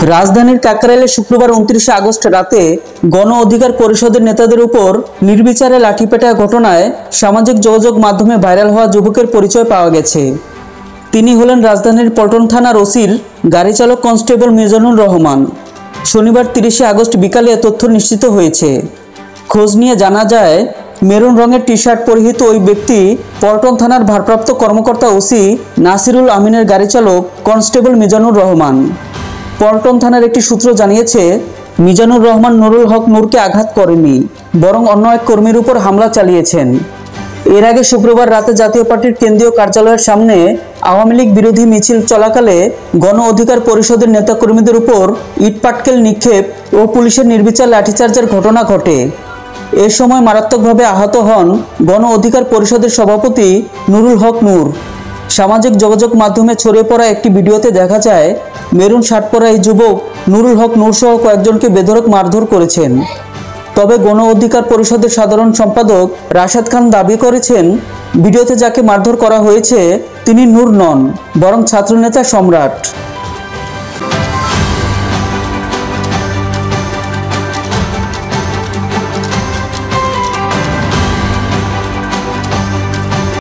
রাজধানীর কাকরাইলে শুক্রবার 29 আগস্ট রাতে গণ অধিকার পরিষদের নেতাদের উপর নির্বিচারে লাঠিপেটা ঘটনায় সামাজিক যোগাযোগ মাধ্যমে ভাইরাল হওয়া যুবকের পরিচয় পাওয়া গেছে। তিনি হলেন রাজধানীর পল্টন থানার ওসির গাড়ি চালক কনস্টেবল মিজানুর রহমান। শনিবার 30 আগস্ট বিকালে তথ্য নিশ্চিত হয়েছে। খোঁজ নিয়ে জানা যায়, মেরুন রঙের টি শার্ট পরিহিত ওই ব্যক্তি পল্টন থানার ভারপ্রাপ্ত কর্মকর্তা ওসি নাসিরুল আমিনের গাড়ি চালক কনস্টেবল মিজানুর রহমান। পল্টন থানার একটি সূত্র জানিয়েছে, মিজানুর রহমান নুরুল হক নূরকে আঘাত করেনি, বরং অন্য এক কর্মীর উপর হামলা চালিয়েছেন। এর আগে শুক্রবার রাতে জাতীয় পার্টির কেন্দ্রীয় কার্যালয়ের সামনে আওয়ামী লীগ বিরোধী মিছিল চলাকালে গণ অধিকার পরিষদের নেতাকর্মীদের উপর ইটপাটকেল নিক্ষেপ ও পুলিশের নির্বিচার লাঠিচার্জের ঘটনা ঘটে। এ সময় মারাত্মকভাবে আহত হন গণ অধিকার পরিষদের সভাপতি নুরুল হক নূর। সামাজিক যোগাযোগ মাধ্যমে ছড়িয়ে পড়া একটি ভিডিওতে দেখা যায়, মেরুন শার্ট পরা এই যুবক নুরুল হক নূর সহ কয়েকজনকে বেধড়ক মারধর করেছেন। তবে গণ অধিকার পরিষদের সাধারণ সম্পাদক রাশেদ খান দাবি করেছেন, ভিডিওতে যাকে মারধর করা হয়েছে তিনি নূর নন, বরং ছাত্রনেতা সম্রাট।